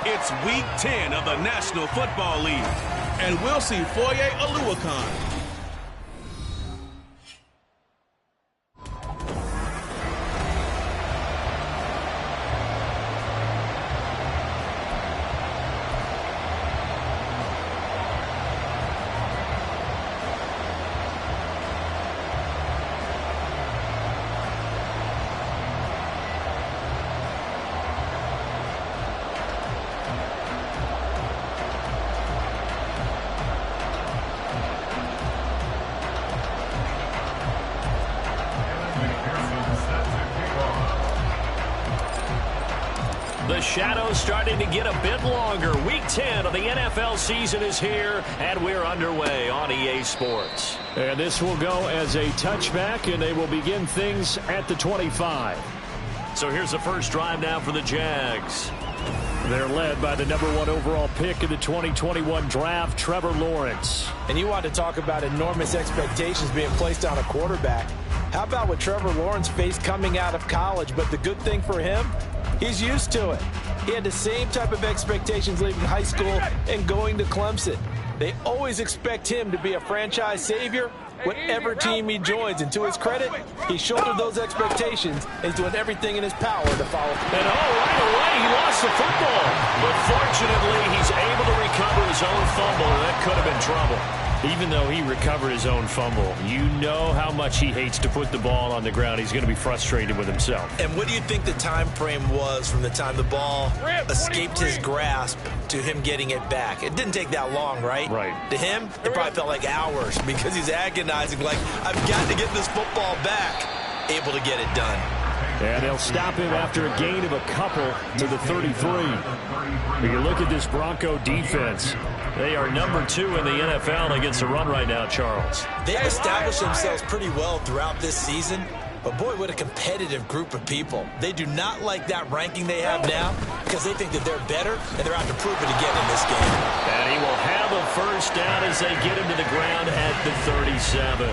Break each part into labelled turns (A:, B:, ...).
A: It's Week 10 of the National Football League, and we'll see Foye Oluwakan.
B: The shadow's starting to get a bit longer. Week 10 of the NFL season is here, and we're underway on EA Sports.
C: And this will go as a touchback, and they will begin things at the 25.
B: So here's the first drive now for the Jags.
C: They're led by the #1 overall pick in the 2021 draft, Trevor Lawrence.
D: And you want to talk about enormous expectations being placed on a quarterback. How about what Trevor Lawrence faced coming out of college? But the good thing for him, he's used to it. He had the same type of expectations leaving high school and going to Clemson. They always expect him to be a franchise savior, whatever team he joins. And to his credit, he shouldered those expectations and is doing everything in his power to follow.
B: And right away, he lost the football. But fortunately, he's able to recover his own fumble, and that could have been trouble.
C: Even though he recovered his own fumble, you know how much he hates to put the ball on the ground. He's going to be frustrated with himself.
D: And what do you think the time frame was from the time the ball escaped his grasp to him getting it back? It didn't take that long, right?
C: Right.
D: To him, it probably felt like hours because he's agonizing, like, I've got to get this football back. Able to get it done.
C: And they'll stop him after a gain of a couple to the 33. When you look at this Bronco defense,
B: they are #2 in the NFL against the run right now, Charles.
D: They've established themselves pretty well throughout this season, but boy, what a competitive group of people. They do not like that ranking they have now because they think that they're better, and they're out to prove it again in this game.
B: And he will have a first down as they get him to the ground at the 37.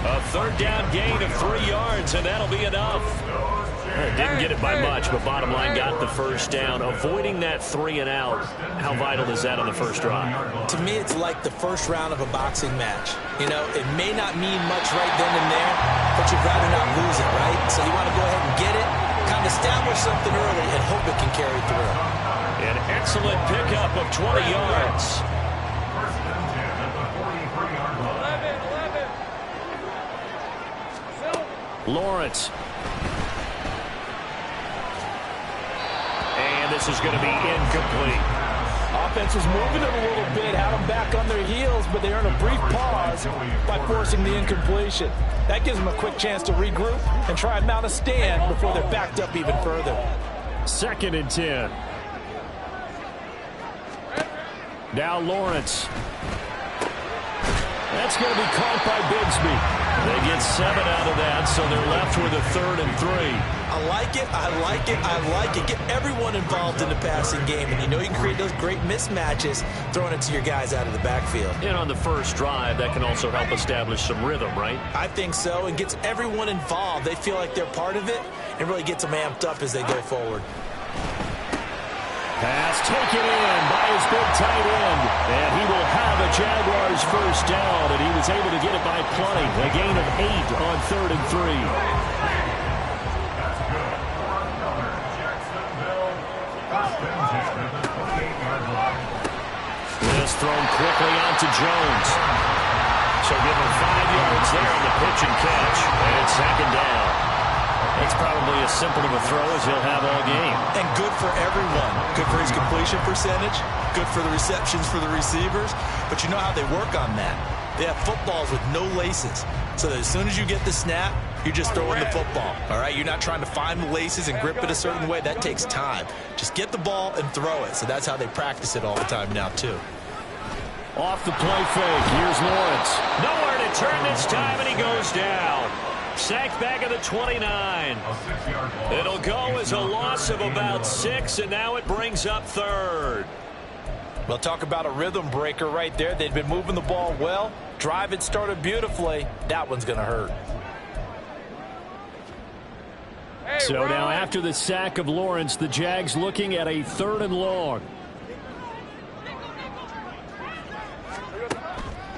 B: A third down gain of 3 yards, and that'll be enough. Didn't get it by much, but bottom line got the first down. Avoiding that 3 and out, how vital is that on the first drive?
D: To me, it's like the first round of a boxing match. You know, it may not mean much right then and there, but you'd rather not lose it, right? So you want to go ahead and get it, kind of establish something early, and hope it can carry through.
B: An excellent pickup of 20 yards.
C: Lawrence.
B: And this is going to be incomplete.
D: Offense was moving it a little bit, had them back on their heels, but they earned a brief pause by forcing the incompletion. That gives them a quick chance to regroup and try and mount a stand before they're backed up even further.
C: 2nd and 10. Now Lawrence. That's going to be caught by Bigsby.
B: They get 7 out of that, so they're left with a 3rd and 3.
D: I like it, I like it, I like it. Get everyone involved in the passing game, and you know you can create those great mismatches throwing it to your guys out of the backfield.
B: And on the first drive, that can also help establish some rhythm, right?
D: I think so, and gets everyone involved. They feel like they're part of it, and really gets them amped up as they go forward.
C: Pass taken in by his big tight end. And he will have a Jaguars first down, and he was able to get it by plenty. A gain of 8 on 3rd and 3. This thrown quickly out to Jones. So give him 5 yards there on the pitch and catch. And it's 2nd down. That's probably as simple of a throw as he'll have all game.
D: And good for everyone. Good for his completion percentage. Good for the receptions for the receivers. But you know how they work on that. They have footballs with no laces. So that as soon as you get the snap, you're just throwing the football. All right? You're not trying to find the laces and grip it a certain way. That takes time. Just get the ball and throw it. So that's how they practice it all the time now, too.
C: Off the play fake. Here's Lawrence.
B: Nowhere to turn this time, and he goes down. Sacked back at the 29. It'll go as a loss of about 6, and now it brings up 3rd.
D: Well, talk about a rhythm breaker right there. They'd been moving the ball well. Drive had started beautifully. That one's going to hurt.
C: So now after the sack of Lawrence, the Jags looking at a 3rd and long.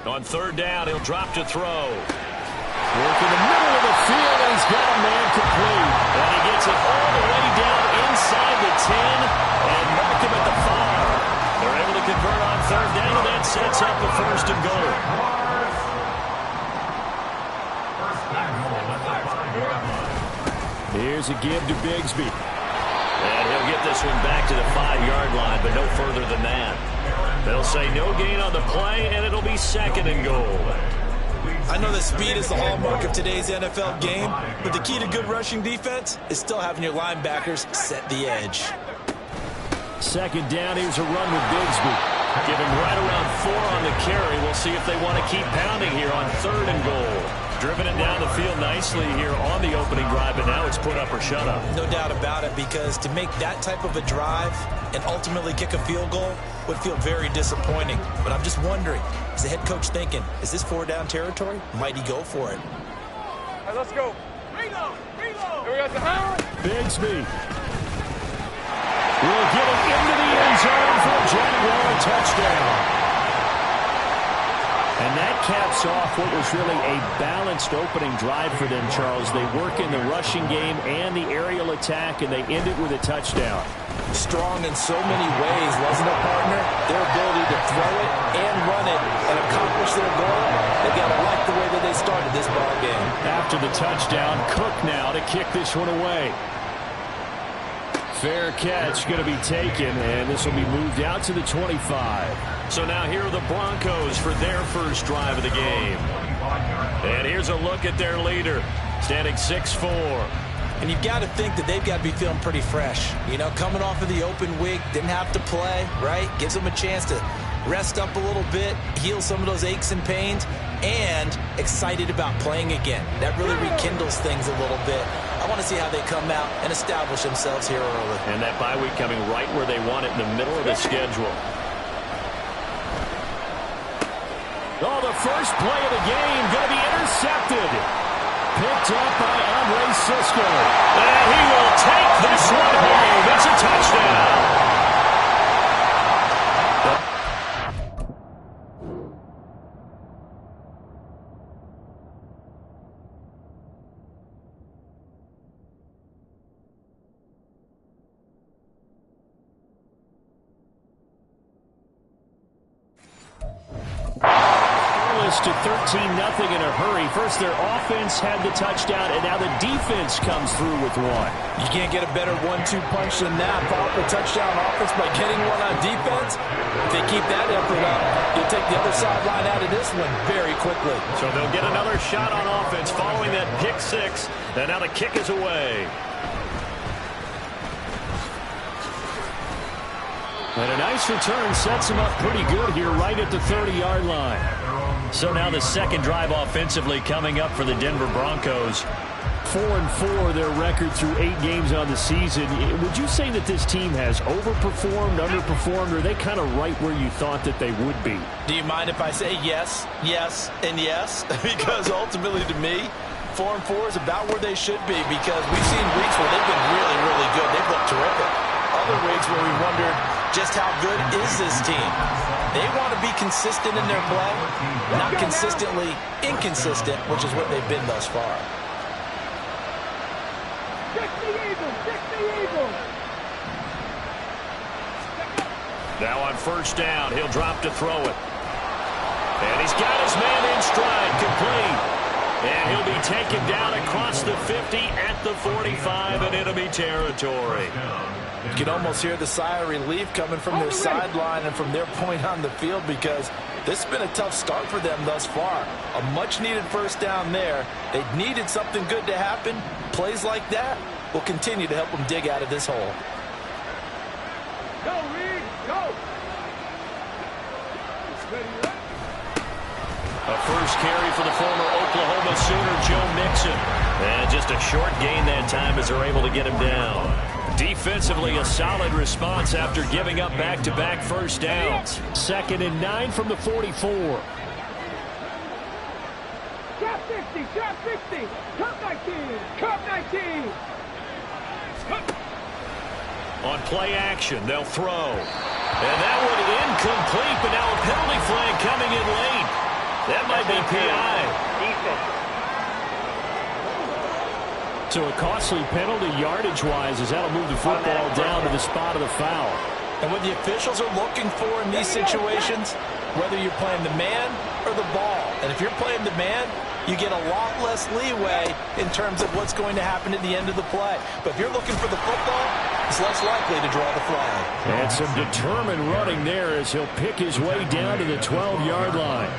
B: On third down, he'll drop to throw.
C: Work in the middle of the field, and he's got a man complete.
B: And he gets it all the way down inside the 10 and mark him at the 5. They're able to convert on third down, and that sets up the first and goal.
C: Here's a give to Bigsby.
B: And he'll get this one back to the 5-yard line, but no further than that. They'll say no gain on the play, and it'll be second and goal.
D: I know that speed is the hallmark of today's NFL game, but the key to good rushing defense is still having your linebackers set the edge.
C: Second down, here's a run with Bigsby.
B: Give him right around 4 on the carry. We'll see if they want to keep pounding here on third and goal. Driven it down the field nicely here on the opening drive, but now it's put up or shut up.
D: No doubt about it, because to make that type of a drive and ultimately kick a field goal would feel very disappointing. But I'm just wondering, is the head coach thinking, is this 4-down territory? Might he go for it?
E: All right, let's go. Reload, reload. Here we got the Howard.
C: Bigsby will get it into the end zone for a Jaguar touchdown. And that caps off what was really a balanced opening drive for them, Charles. They work in the rushing game and the aerial attack, and they end it with a touchdown.
D: Strong in so many ways, wasn't it, partner? Their ability to throw it and run it and accomplish their goal, they got to like the way that they started this ball game.
C: After the touchdown, Cook now to kick this one away. Fair catch going to be taken, and this will be moved out to the 25.
B: So now here are the Broncos for their first drive of the game. And here's a look at their leader, standing 6'4".
D: And you've got to think that they've got to be feeling pretty fresh. You know, coming off of the open week, didn't have to play, right? Gives them a chance to rest up a little bit, heal some of those aches and pains, and excited about playing again. That really rekindles things a little bit. I want to see how they come out and establish themselves here early.
B: And that bye week coming right where they want it, in the middle of the schedule.
C: Oh, the first play of the game going to be intercepted. Picked up by Andre Sisco.
B: And he will take this one home. It's a touchdown.
C: To 13-0 in a hurry. First, their offense had the touchdown, and now the defense comes through with one.
D: You can't get a better 1-2 punch than that. Pop a touchdown offense by getting one on defense. If they keep that effort up, you'll take the other sideline out of this one very quickly.
B: So they'll get another shot on offense following that pick 6, and now the kick is away.
C: And a nice return sets them up pretty good here right at the 30-yard line.
B: So now the second drive offensively coming up for the Denver Broncos.
C: 4-4 their record through 8 games on the season. Would you say that this team has overperformed, underperformed, or are they kind of right where you thought that they would be?
D: Do you mind if I say yes, yes, and yes? Because ultimately to me, 4-4 is about where they should be, because we've seen weeks where they've been really, really good. They've looked terrific. Other weeks where we wondered just how good is this team. They want to be consistent in their play, not consistently inconsistent, which is what they've been thus far.
B: Now on first down, he'll drop to throw it. And he's got his man in stride, complete. And he'll be taken down across the 50 at the 45, and it'll be territory.
D: You can almost hear the sigh of relief coming from their sideline and from their point on the field, because this has been a tough start for them thus far. A much-needed first down there. They needed something good to happen. Plays like that will continue to help them dig out of this hole.
E: Go, Reed, go!
B: A first carry for the former Oklahoma Sooner, Joe Mixon. And just a short gain that time as they're able to get him down. Defensively, a solid response after giving up back-to-back first downs.
C: 2nd and 9 from the 44.
E: Trap 50, trap 50, cup 19, cup 19.
B: On play action, they'll throw. And that one incomplete, but now a penalty flag coming in late. That might be PI.
C: So a costly penalty yardage-wise as that'll move the football down to the spot of the foul.
D: And what the officials are looking for in these situations, whether you're playing the man or the ball, and if you're playing the man, you get a lot less leeway in terms of what's going to happen at the end of the play. But if you're looking for the football, it's less likely to draw the flag.
C: And some determined running there as he'll pick his way down to the 12-yard line.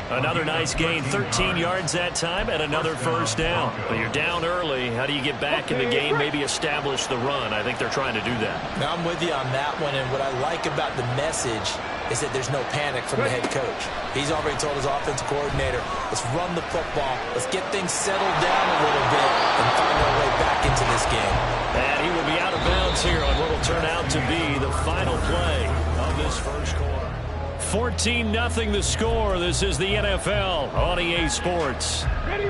B: Another nice gain, 13 yards that time, and another first down. But you're down early. How do you get back in the game, maybe establish the run? I think they're trying to do that.
D: Now, I'm with you on that one, and what I like about the message is that there's no panic from the head coach. He's already told his offensive coordinator, let's run the football, let's get things settled down a little bit, and find our way back into this game.
B: And he will be out of bounds here on what will turn out to be the final play of this first quarter.
C: 14-0 the score. This is the NFL on EA Sports.
E: Ready.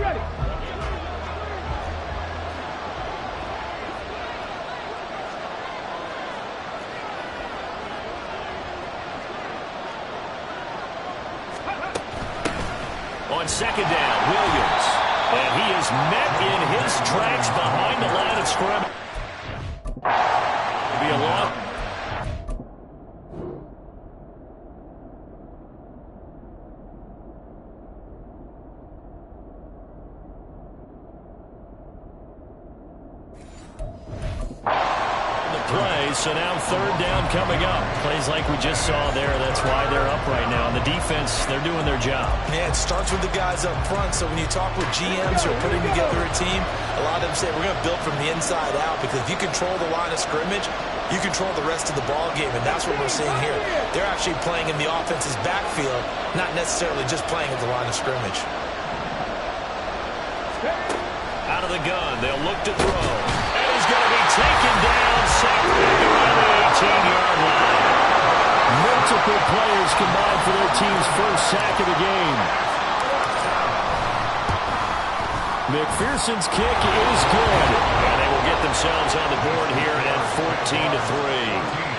B: On second down, Williams. And he is met in his tracks behind the line of scrimmage. Be a long. So now third down coming up. Plays like we just saw there. That's why they're up right now. And the defense, they're doing their job.
D: Yeah, it starts with the guys up front. So when you talk with GMs who are putting together a team, a lot of them say we're going to build from the inside out, because if you control the line of scrimmage, you control the rest of the ball game, and that's what we're seeing here. They're actually playing in the offense's backfield, not necessarily just playing at the line of scrimmage.
B: Out of the gun, they'll look to throw. And he's going to be taken down, sacked around the 18-yard line.
C: Multiple players combined for their team's first sack of the game. McPherson's kick is good.
B: And they will get themselves on the board here at 14-3.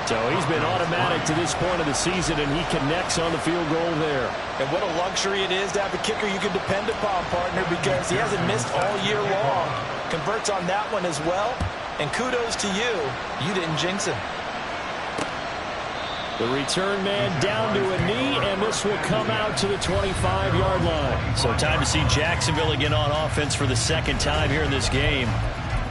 C: So he's been automatic to this point of the season, and he connects on the field goal there.
D: And what a luxury it is to have a kicker you can depend upon, partner, because he hasn't missed all year long. Converts on that one as well. And kudos to you. You didn't jinx him.
C: The return man down to a knee, and this will come out to the 25-yard line.
B: So time to see Jacksonville again on offense for the second time here in this game.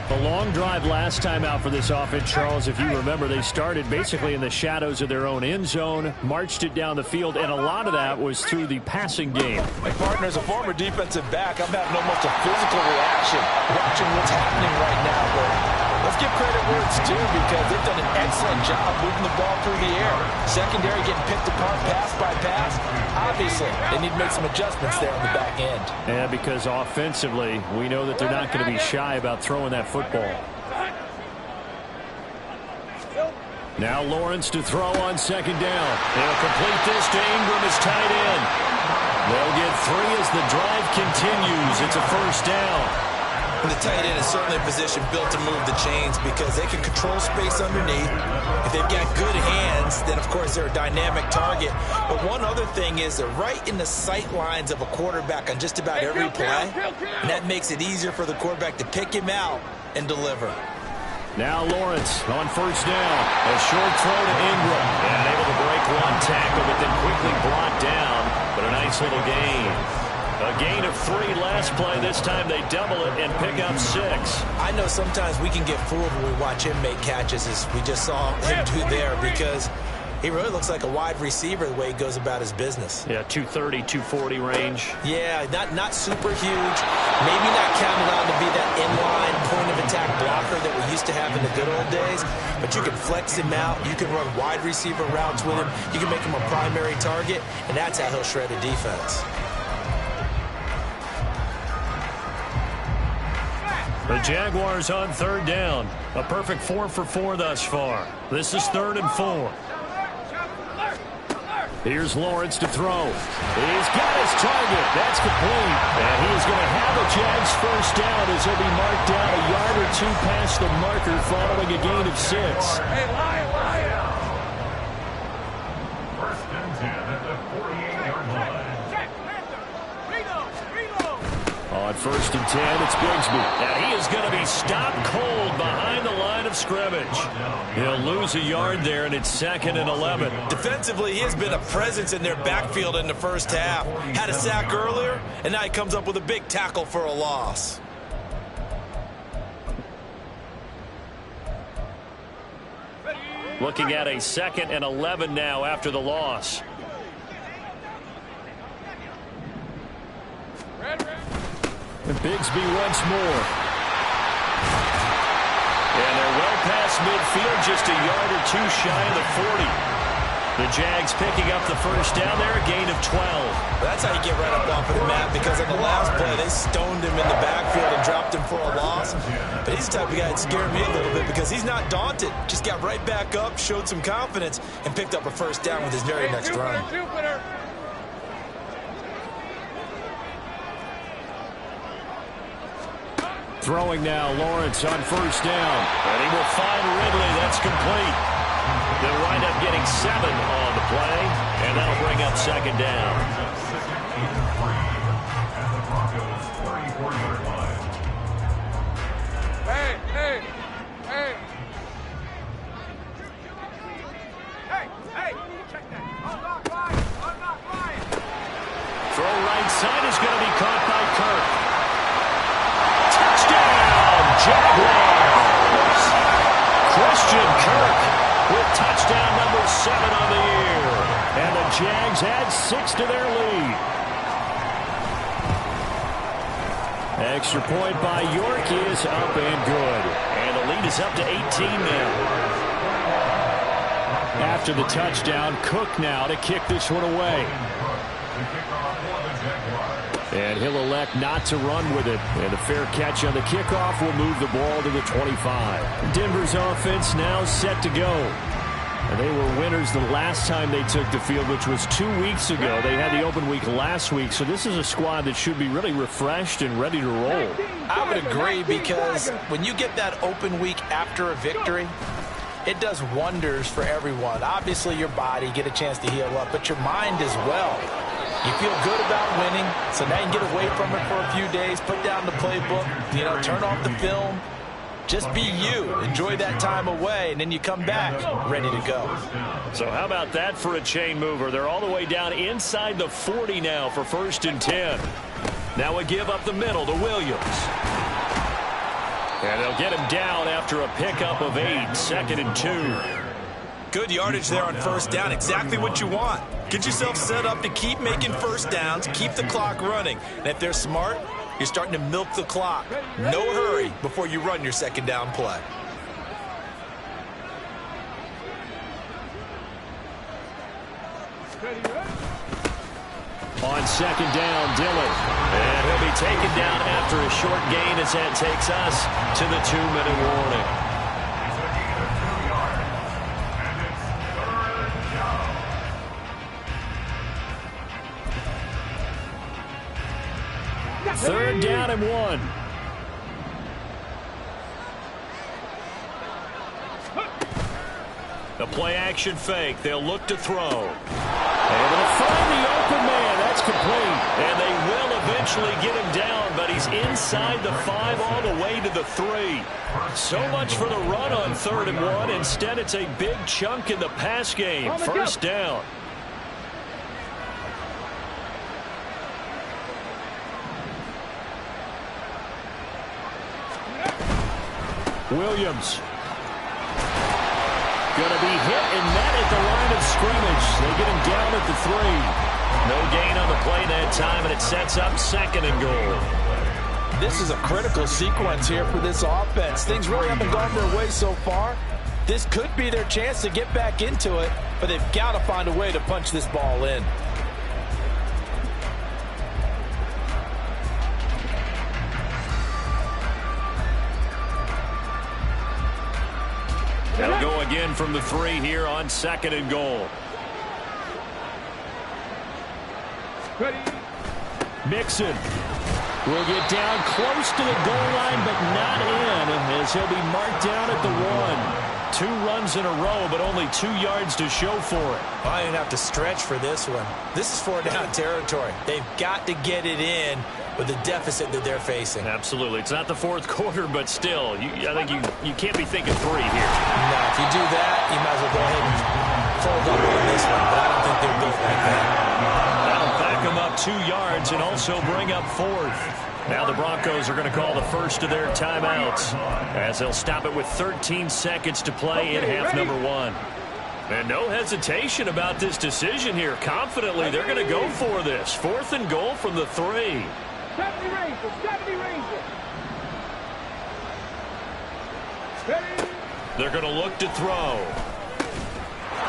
C: The long drive last time out for this offense, Charles, if you remember, they started basically in the shadows of their own end zone, marched it down the field, and a lot of that was through the passing game.
D: My partner, as a former defensive back, I'm having almost a physical reaction watching what's happening right now. But let's give credit where it's due, because they've done an excellent job moving the ball through the air. Secondary getting picked apart pass by pass. Obviously, they need to make some adjustments there on the back end.
C: Yeah, because offensively, we know that they're not going to be shy about throwing that football. Now Lawrence to throw on second down.
B: They'll complete this to Ingram as tight end. They'll get 3 as the drive continues. It's a first down.
D: And the tight end is certainly a position built to move the chains, because they can control space underneath. If they've got good hands, then of course they're a dynamic target. But one other thing is they're right in the sight lines of a quarterback on just about every play. And that makes it easier for the quarterback to pick him out and deliver.
C: Now Lawrence on first down.
B: A short throw to Ingram. And able to break one tackle, but then quickly brought down. But a nice little gain. A gain of 3 last play. This time they double it and pick up 6.
D: I know sometimes we can get fooled when we watch him make catches, as we just saw him do there, because he really looks like a wide receiver the way he goes about his business.
B: Yeah, 230, 240 range.
D: Yeah, not super huge. Maybe not counted on to be that inline point-of-attack blocker that we used to have in the good old days, but you can flex him out. You can run wide receiver routes with him. You can make him a primary target, and that's how he'll shred a defense.
B: The Jaguars on third down. A perfect 4 for 4 thus far. This is 3rd and 4.
C: Here's Lawrence to throw. He's got his target. That's complete. And he's going to have a Jags first down as he'll be marked down a yard or 2 past the marker following a gain of 6.
E: Hey,
F: First and 10 at the 48-yard line.
B: On 1st and 10, it's Bigsby. And he is going to be stopped cold behind the line of scrimmage. He'll lose a yard there, and it's 2nd and 11.
D: Defensively, he has been a presence in their backfield in the first half. Had a sack earlier, and now he comes up with a big tackle for a loss.
B: Looking at a 2nd and 11 now after the loss. And Bigsby once more. And they're well past midfield, just a yard or two shy of the 40. The Jags picking up the first down there, a gain of 12.
D: That's how you get right up off of the mat, because on the last play, they stoned him in the backfield and dropped him for a loss. But he's the type of guy that scared me a little bit because he's not daunted. Just got right back up, showed some confidence, and picked up a first down with his very next run.
B: Throwing now, Lawrence on 1st down. And he will find Ridley. That's complete. They'll wind up getting 7 on the play, and that'll bring up 2nd down.
E: Hey, check that. Unlock line.
B: Throw right side is going to be caught by Kirk. Touchdown, Jaguars! Christian Kirk with touchdown number 7 on the year. And the Jags add 6 to their lead. Extra point by York is up and good. And the lead is up to 18 now. After the touchdown, Cook now to kick this one away. And he'll elect not to run with it. And a fair catch on the kickoff will move the ball to the 25. Denver's offense now set to go. And they were winners the last time they took the field, which was 2 weeks ago. They had the open week last week, so this is a squad that should be really refreshed and ready to roll.
D: I would agree, because when you get that open week after a victory, it does wonders for everyone. Obviously, your body, get a chance to heal up, but your mind as well. You feel good about winning, so now you can get away from it for a few days, put down the playbook, turn off the film. Just be you. Enjoy that time away, and then you come back ready to go.
B: So how about that for a chain mover? They're all the way down inside the 40 now for 1st and 10. Now a give up the middle to Williams. And they'll get him down after a pickup of 8, 2nd and 2.
D: Good yardage there on 1st down. Exactly what you want. Get yourself set up to keep making first downs, keep the clock running. And if they're smart, you're starting to milk the clock. No hurry before you run your 2nd down play.
B: On 2nd down, Dillon. And he'll be taken down after a short gain as that takes us to the 2-minute warning. Third down and 1. The play action fake. They'll look to throw. Able to find the open man. That's complete. And they will eventually get him down, but he's inside the 5 all the way to the 3. So much for the run on 3rd and 1. Instead, it's a big chunk in the pass game. First down. Williams. Going to be hit and met at the line of scrimmage. They get him down at the 3. No gain on the play that time, and it sets up 2nd and goal.
D: This is a critical sequence here for this offense. Things really haven't gone their way so far. This could be their chance to get back into it, but they've got to find a way to punch this ball in.
B: They'll go again from the 3 here on 2nd and goal. Mixon will get down close to the goal line, but not in, as he'll be marked down at the 1. 2 runs in a row, but only 2 yards to show for it.
D: I didn't have to stretch for this one. This is 4-down territory. They've got to get it in with the deficit that they're facing.
B: Absolutely. It's not the 4th quarter, but still, I think you can't be thinking 3 here.
D: No, if you do that, you might as well go ahead and fold up on this one, but I don't think they're beat like that.
B: That'll back them up 2 yards and also bring up 4th. Now the Broncos are going to call the first of their timeouts as they'll stop it with 13 seconds to play in half number 1. And no hesitation about this decision here. Confidently, they're going to go for this. 4th and goal from the 3.
E: 70 Rangers, 70 Rangers. Ready?
B: They're going to look to throw.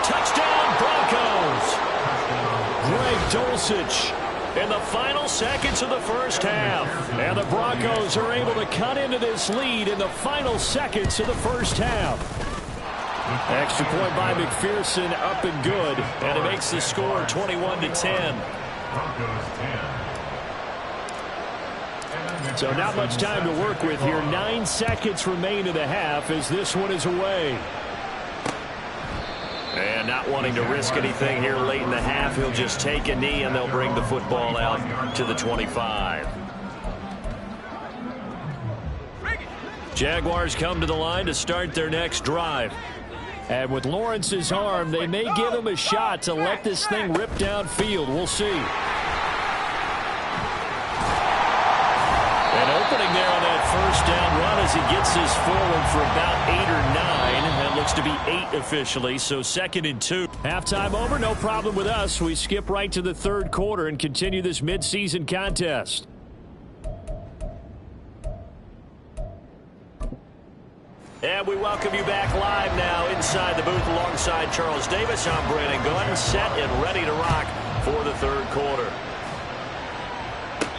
B: Touchdown, Broncos! Greg Dulcich in the final seconds of the first half. And the Broncos are able to cut into this lead in the final seconds of the first half. Extra point by McPherson, up and good. And it makes the score 21-10. So not much time to work with here. 9 seconds remain in the half as this one is away. And not wanting to risk anything here late in the half, he'll just take a knee and they'll bring the football out to the 25. Jaguars come to the line to start their next drive. And with Lawrence's arm, they may give him a shot to let this thing rip downfield. We'll see. And opening there on that first down run as he gets this forward for about 8 or 9. That looks to be 8 officially, so 2nd and 2. Halftime over, no problem with us. We skip right to the 3rd quarter and continue this midseason contest. And we welcome you back live now inside the booth alongside Charles Davis. I'm Brandon Gordon, set and ready to rock for the 3rd quarter.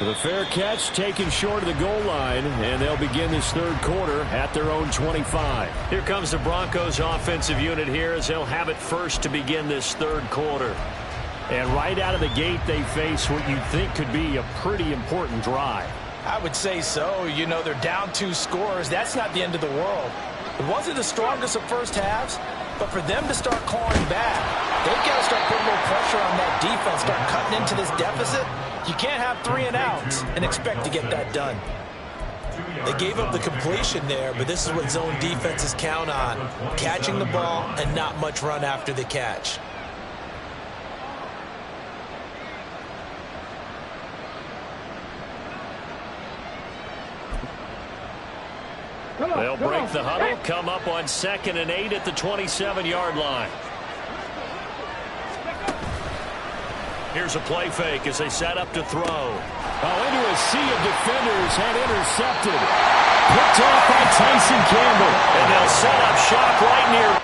B: The fair catch taken short of the goal line, and they'll begin this 3rd quarter at their own 25. Here comes the Broncos offensive unit here as they'll have it first to begin this 3rd quarter. And right out of the gate, they face what you'd think could be a pretty important drive.
D: I would say so. You know, they're down 2 scores. That's not the end of the world. It wasn't the strongest of first halves, but for them to start clawing back, they've got to start putting more pressure on that defense, start cutting into this deficit. You can't have 3 and outs and expect to get that done. They gave up the completion there, but this is what zone defenses count on. Catching the ball and not much run after the catch.
B: They'll break the huddle, come up on 2nd and 8 at the 27-yard line. Here's a play fake as they set up to throw. Oh, into a sea of defenders and intercepted. Picked off by Tyson Campbell. And they'll set up shop right near.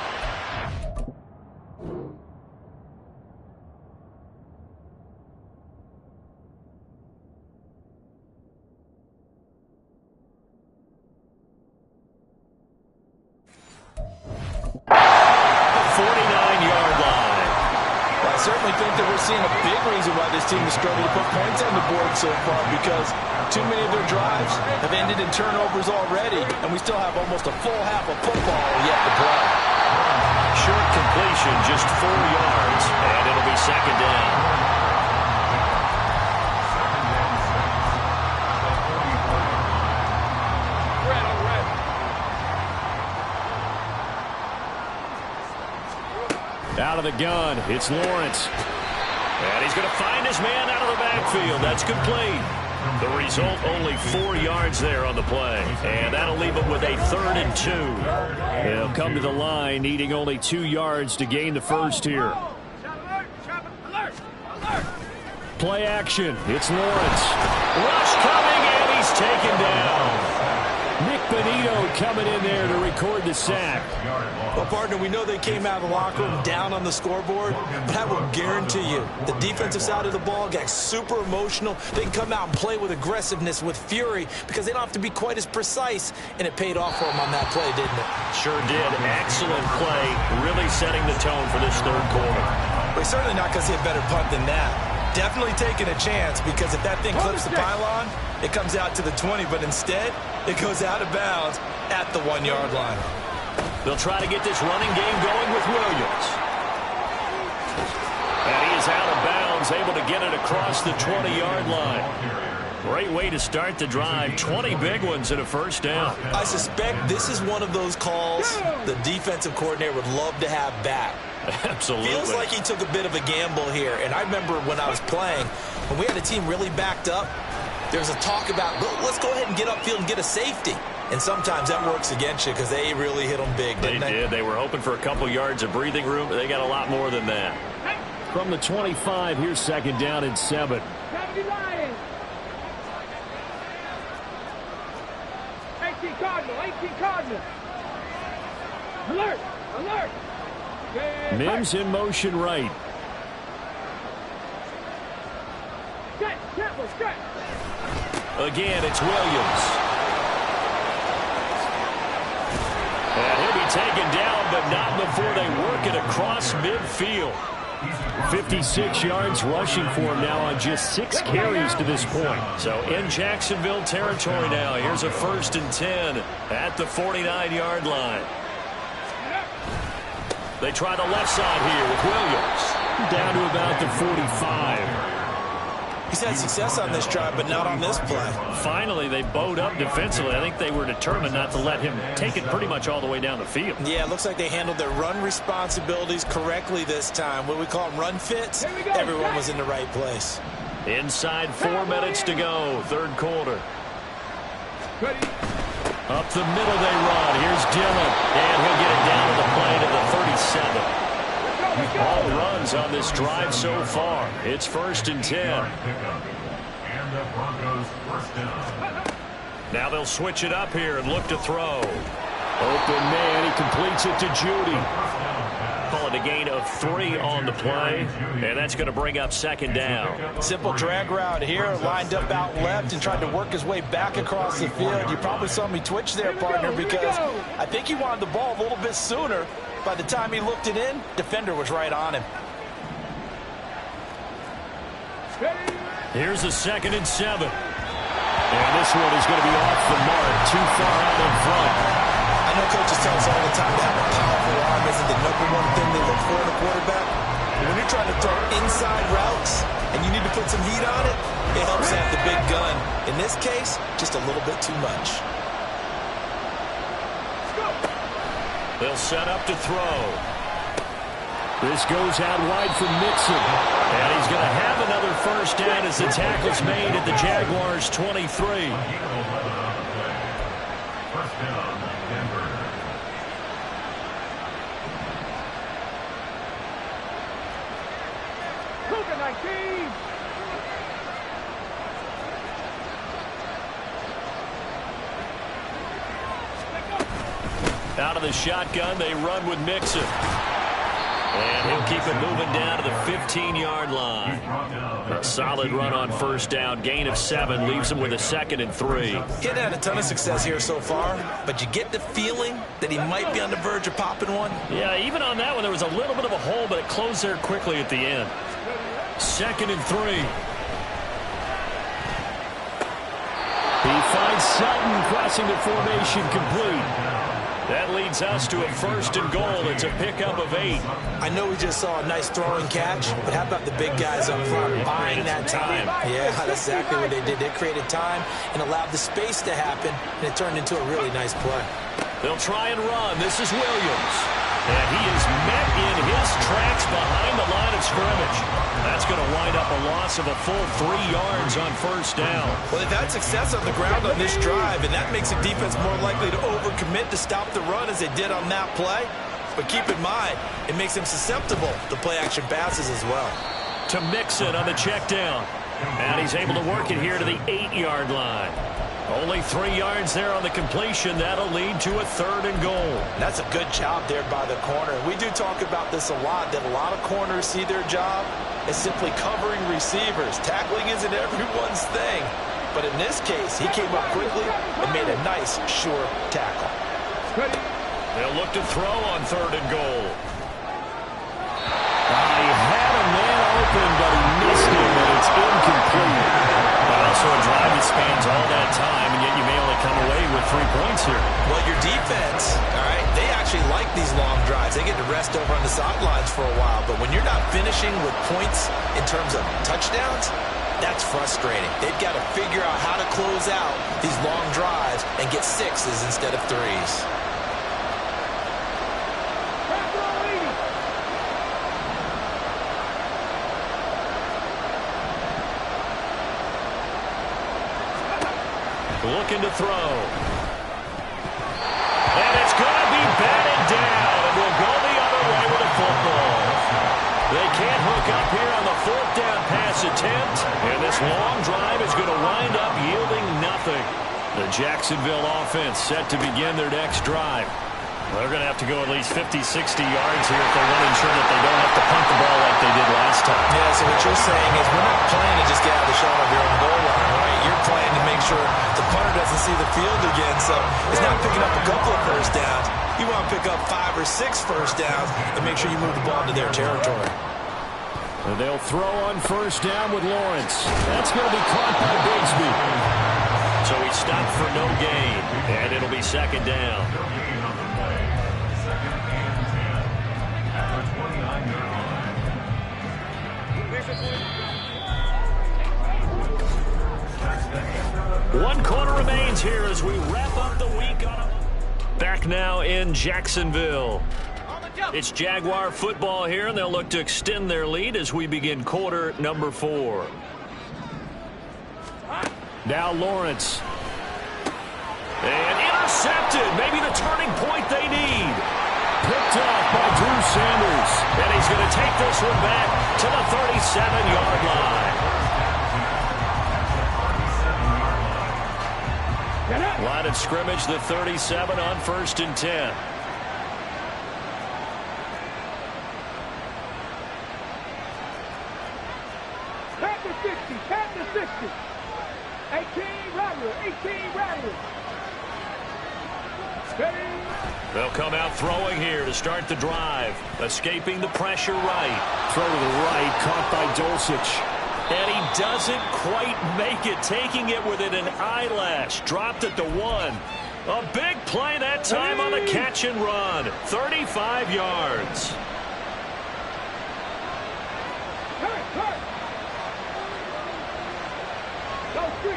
D: Seeing a big reason why this team is struggling to put points on the board so far, because too many of their drives have ended in turnovers already, and we still have almost a full half of football yet to play.
B: Short completion, just 4 yards, and it'll be 2nd down. Out of the gun, it's Lawrence. And he's going to find his man out of the backfield. That's complete. The result, only 4 yards there on the play. And that'll leave him with a 3rd and 2. They'll come to the line, needing only 2 yards to gain the first here. Play action. It's Lawrence. Rush coming, and he's taken down. Nick Benito coming in there to record the sack.
D: Well, partner, we know they came out of the locker room down on the scoreboard, but I will guarantee you the defensive side of the ball got super emotional. They can come out and play with aggressiveness, with fury, because they don't have to be quite as precise, and it paid off for them on that play, didn't it?
B: Sure did. Excellent play, really setting the tone for this 3rd quarter.
D: We're certainly not going to see a better punt than that. Definitely taking a chance, because if that thing clips the pylon, it comes out to the 20, but instead, it goes out of bounds at the 1-yard line.
B: They'll try to get this running game going with Williams. And he is out of bounds, able to get it across the 20-yard line. Great way to start the drive. 20 big ones and a first down.
D: I suspect this is one of those calls the defensive coordinator would love to have back.
B: Absolutely.
D: Feels like he took a bit of a gamble here. And I remember when I was playing, when we had a team really backed up, there was a talk about, let's go ahead and get upfield and get a safety. And sometimes that works against you because they really hit them big, didn't they?
B: They did. They were hoping for a couple yards of breathing room, but they got a lot more than that.
C: From the 25, here's second down and 7.
E: 18 Cardinal, 18 Cardinal. Alert, alert.
C: Mims in motion right.
E: Stretch, tempo, stretch.
B: Again, it's Williams. And he'll be taken down, but not before they work it across midfield.
C: 56 yards rushing for him now on just 6 carries to this point.
B: So in Jacksonville territory now. Here's a 1st and 10 at the 49-yard line. They try the left side here with Williams.
C: Down to about the 45.
D: He's had success on this drive, but not on this play.
B: Finally, they bowed up defensively. I think they were determined not to let him take it pretty much all the way down the field.
D: Yeah, it looks like they handled their run responsibilities correctly this time. What we call them run fits, everyone was in the right place.
B: Inside 4 minutes to go, third quarter. Up the middle they run. Here's Dillon, and he'll get it down to the play to the 37. All runs on this drive so far. It's 1st and 10. Now they'll switch it up here and look to throw.
C: Open man, he completes it to Judy.
B: Call it a gain of 3 on the play, and that's going to bring up second down.
D: Simple drag route here, lined up out left and tried to work his way back across the field. You probably saw me twitch there, partner, because I think he wanted the ball a little bit sooner. By the time he looked it in, defender was right on him.
B: Here's a 2nd and 7. And this one is going to be off the mark, too far out in front.
D: I know coaches tell us all the time that a powerful arm isn't the #1 thing they look for in a quarterback. But when you're trying to throw inside routes and you need to put some heat on it, it helps have the big gun. In this case, just a little bit too much.
B: They'll set up to throw.
C: This goes out wide for Mixon.
B: And he's going to have another first down as the tackle's made at the Jaguars' 23.
E: Cougar 19.
B: Out of the shotgun, they run with Mixon. And he'll keep it moving down to the 15-yard line. A solid run on first down. Gain of 7 leaves him with a 2nd and 3.
D: He hadn't had a ton of success here so far, but you get the feeling that he might be on the verge of popping one.
B: Yeah, even on that one, there was a little bit of a hole, but it closed there quickly at the end. 2nd and 3.
C: He finds Sutton crossing the formation complete.
B: That leads us to a 1st and goal. It's a pickup of 8.
D: I know we just saw a nice throwing catch, but how about the big guys up front buying that time? Yeah, that's exactly what they did. They created time and allowed the space to happen, and it turned into a really nice play.
B: They'll try and run. This is Williams. And he is met in his tracks behind the line of scrimmage. That's going to wind up a loss of a full 3 yards on first down.
D: Well, they've had success on the ground on this drive, and that makes the defense more likely to overcommit to stop the run as they did on that play. But keep in mind, it makes them susceptible to play-action passes as well.
B: To Mixon on the check down. And he's able to work it here to the 8-yard line. Only 3 yards there on the completion. That'll lead to a 3rd and goal.
D: That's a good job there by the corner. We do talk about this a lot, that a lot of corners see their job as simply covering receivers. Tackling isn't everyone's thing. But in this case, he came up quickly and made a nice, sure tackle.
B: They'll look to throw on 3rd and goal.
C: He had a man open, but he missed him, and it's incomplete.
B: Also a drive that spans all that time, and yet you may only come away with 3 points here.
D: Well, your defense, all right, they actually like these long drives. They get to rest over on the sidelines for a while. But when you're not finishing with points in terms of touchdowns, that's frustrating. They've got to figure out how to close out these long drives and get sixes instead of threes.
B: Looking to throw. And it's going to be batted down. And we'll go the other way with the football. They can't hook up here on the fourth down pass attempt. And this long drive is going to wind up yielding nothing. The Jacksonville offense set to begin their next drive.
C: They're going to have to go at least 50, 60 yards here if they want to ensure that they don't have to punt the ball like they did last time.
D: Yeah, so what you're saying is we're not playing to just get out of the shot of your own goal line, right? You're playing to make sure the punter doesn't see the field again, so it's not picking up a couple of first downs. You want to pick up 5 or 6 first downs and make sure you move the ball into their territory.
B: And they'll throw on first down with Lawrence. That's going to be caught by Bigsby. So he stopped for no gain, and it'll be second down. One quarter remains here as we wrap up the week. Back now in Jacksonville. It's Jaguar football here, and they'll look to extend their lead as we begin quarter number 4. Now Lawrence. And intercepted. Maybe the turning point they need. Picked off by Drew Sanders. And he's going to take this one back to the 37-yard line. Line of scrimmage, the 37 on 1st and 10.
E: Tap the 60, tap the 60. 18 Rattler, 18 Rattler.
B: They'll come out throwing here to start the drive. Escaping the pressure right. Throw to the right, caught by Dulcich. And he doesn't quite make it, taking it within an eyelash. Dropped at the 1. A big play that time on the catch and run. 35 yards.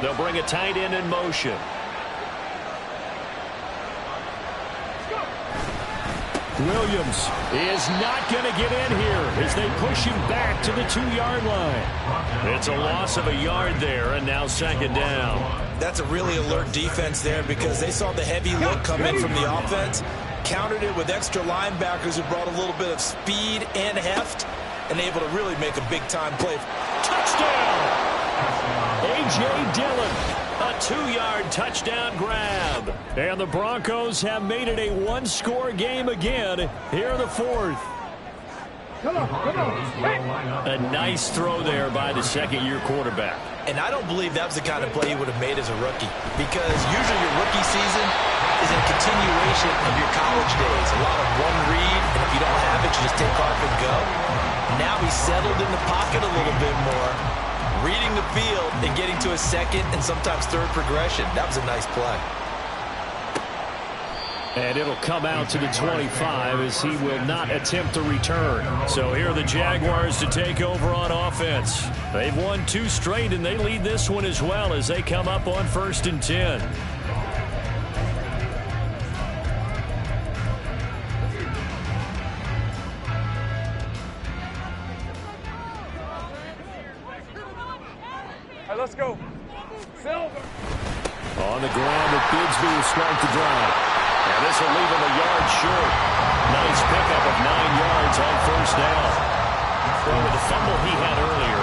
B: They'll bring a tight end in motion. Williams is not going to get in here as they push him back to the 2-yard line. It's a loss of a yard there, and now second down.
D: That's a really alert defense there because they saw the heavy look come in from the offense, countered it with extra linebackers who brought a little bit of speed and heft, and able to really make a big-time play.
B: Touchdown! A.J. Dillon, a 2-yard touchdown grab. And the Broncos have made it a one-score game again here in the 4th.
E: Come on.
B: A nice throw there by the second-year quarterback.
D: And I don't believe that was the kind of play he would have made as a rookie, because usually your rookie season is a continuation of your college days. A lot of one read, and if you don't have it, you just take off and go. Now he's settled in the pocket a little bit more, reading the field and getting to a second and sometimes third progression. That was a nice play.
B: And it'll come out to the 25 as he will not attempt to return. So here are the Jaguars to take over on offense. They've won 2 straight, and they lead this one as well as they come up on 1st and 10.
E: All right, let's go. Silver.
B: On the ground, with Bigsby will start the drive. And this will leave him a yard short. Nice pickup of 9 yards on first down. Well, with the fumble he had earlier,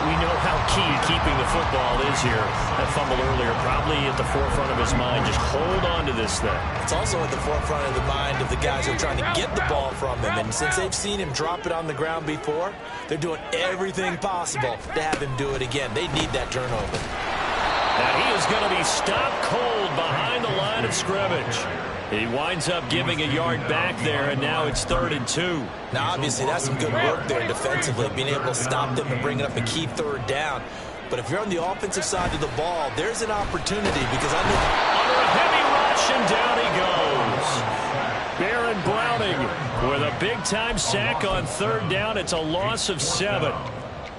B: we know how key keeping the football is here. That fumble earlier probably at the forefront of his mind. Just hold on to this thing.
D: It's also at the forefront of the mind of the guys who are trying to get the ball from him. And since they've seen him drop it on the ground before, they're doing everything possible to have him do it again. They need that turnover.
B: And he is going to be stopped cold behind the line of scrimmage. He winds up giving a yard back there, and now it's 3rd and 2.
D: Now, obviously, that's some good work there defensively, being able to stop them and bring it up a key 3rd down. But if you're on the offensive side of the ball, there's an opportunity because I know...
B: Under a heavy rush, and down he goes. Jaron Browning with a big-time sack on third down. It's a loss of 7.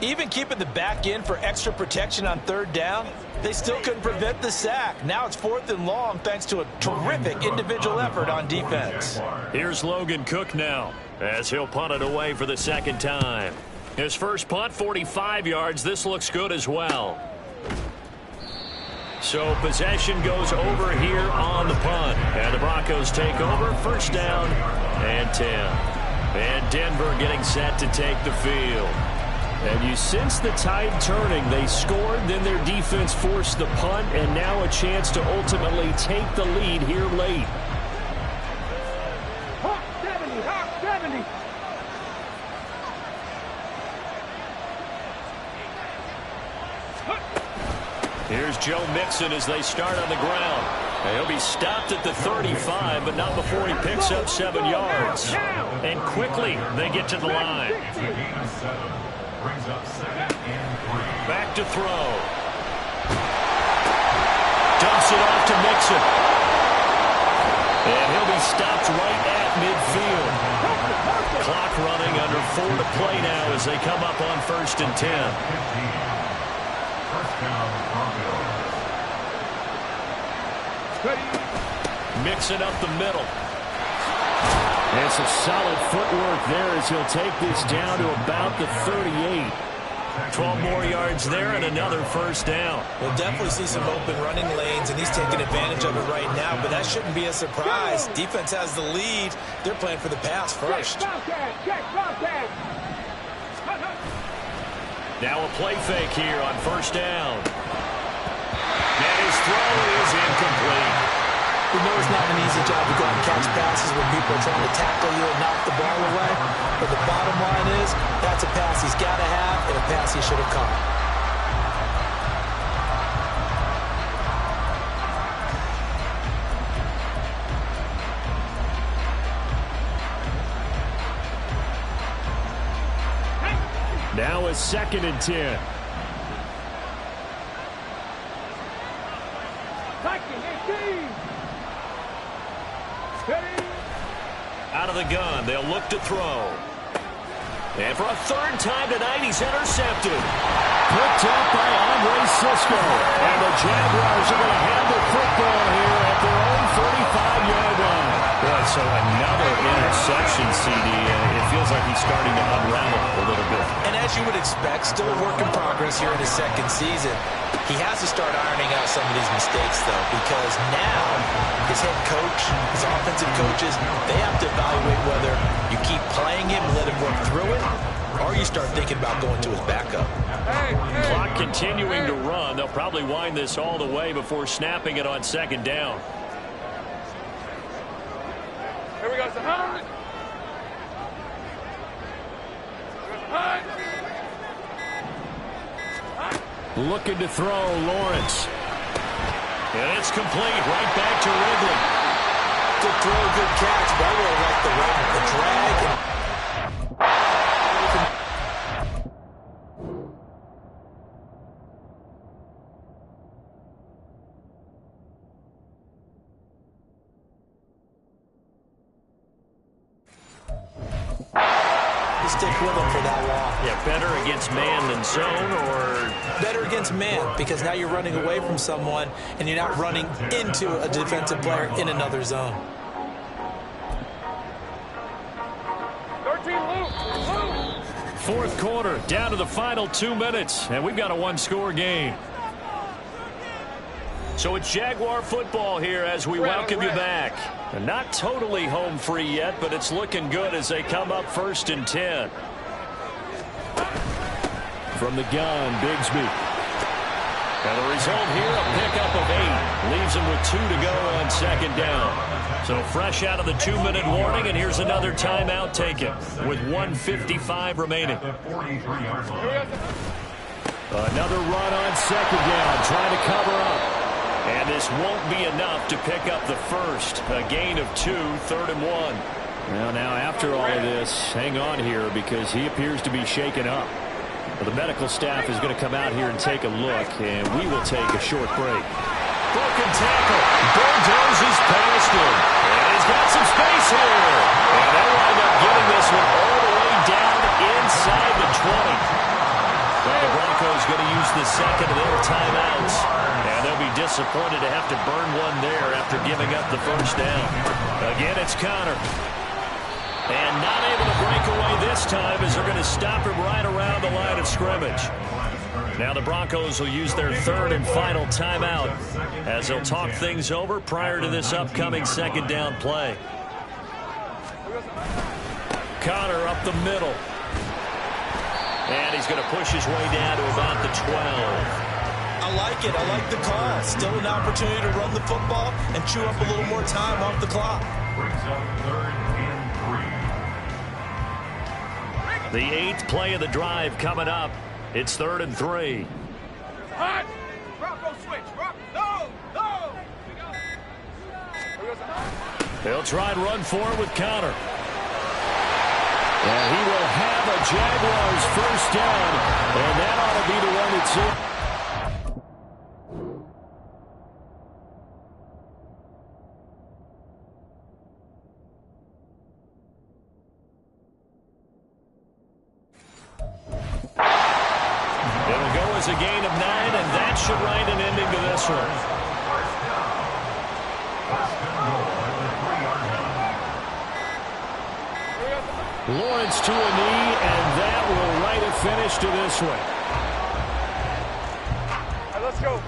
D: Even keeping the back end for extra protection on third down, they still couldn't prevent the sack. Now it's 4th and long thanks to a terrific individual effort on defense.
B: Here's Logan Cook now as he'll punt it away for the second time. His first punt, 45 yards. This looks good as well. So possession goes over here on the punt. And the Broncos take over. First down and 10. And Denver getting set to take the field. And you sense the tide turning. They scored, then their defense forced the punt, and now a chance to ultimately take the lead here late.
E: Hawk 70, Hawk 70.
B: Here's Joe Mixon as they start on the ground. And he'll be stopped at the 35, but not before he picks up 7 yards. And quickly, they get to the line. Back to throw. Dumps it off to Mixon. And he'll be stopped right at midfield. Clock running, under 4 to play now as they come up on 1st and 10. Mixing up the middle. And some solid footwork there as he'll take this down to about the 38. 12 more yards there and another first down.
D: We'll definitely see some open running lanes, and he's taking advantage of it right now, but that shouldn't be a surprise. Defense has the lead. They're playing for the pass first.
B: Now a play fake here on first down. And his throw is incomplete.
D: We know it's not an easy job to go and catch passes when people are trying to tackle you and knock the ball away. But the bottom line is, that's a pass he's got to have and a pass he should have caught.
B: Now a 2nd and 10. Out of the gun, they'll look to throw. And for a 3rd time tonight, he's intercepted. Picked up by Andre Cisco. And the Jaguars are going to have the football here at their own 35-yard line. Boy, so another interception, CD. It feels like he's starting to unravel a little bit.
D: And as you would expect, still a work in progress here in his 2nd season. He has to start ironing out some of these mistakes, though, because now his head coach, his offensive coaches, they have to evaluate whether you keep playing him, let him work through it, or you start thinking about going to his backup.
B: Clock continuing to run. They'll probably wind this all the way before snapping it on 2nd down.
E: Here we go, Sahara.
B: Looking to throw, Lawrence. And it's complete, right back to Ridley.
D: Good throw, good catch, but I really like the route, the drag. Stick with him for that long.
B: Yeah, better against man than zone, or
D: better against man, because now you're running away from someone and you're not running into a defensive player in another zone.
E: 13 loop.
B: 4th quarter, down to the final 2 minutes, and we've got a 1-score game. So it's Jaguar football here as we welcome you back. And not totally home free yet, but it's looking good as they come up 1st and 10. From the gun, Bigsby. And the result here, a pickup of 8. Leaves him with 2 to go on 2nd down. So fresh out of the 2-minute warning, and here's another timeout taken with 1:55 remaining. Another run on 2nd down, trying to cover up. And this won't be enough to pick up the first. A gain of 2, 3rd and 1. Well, now after all of this, hang on here because he appears to be shaken up. Well, the medical staff is going to come out here and take a look, and we will take a short break. Broken tackle. Bulldozes past him. And he's got some space here. the second of their timeouts. And they'll be disappointed to have to burn one there after giving up the first down. Again, it's Connor. And not able to break away this time as they're going to stop him right around the line of scrimmage. Now the Broncos will use their third and final timeout as they'll talk things over prior to this upcoming second down play. Connor up the middle. And he's going to push his way down to about the 12.
D: I like it. I like the call. Still an opportunity to run the football and chew up a little more time off the clock.
B: The 8th play of the drive coming up. It's 3rd and 3.
E: Hot. Bronco switch. No.
B: They'll try and run for it with Connor. And he will have a Jaguars first down. And that ought to be the one that's it. It'll go as a gain of 9, and that should write an ending to this one. Lawrence to a knee, and that will write a finish to this one.
E: All right, let's go.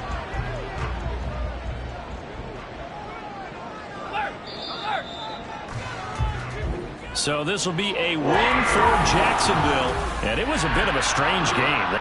B: So this will be a win for Jacksonville, and it was a bit of a strange game.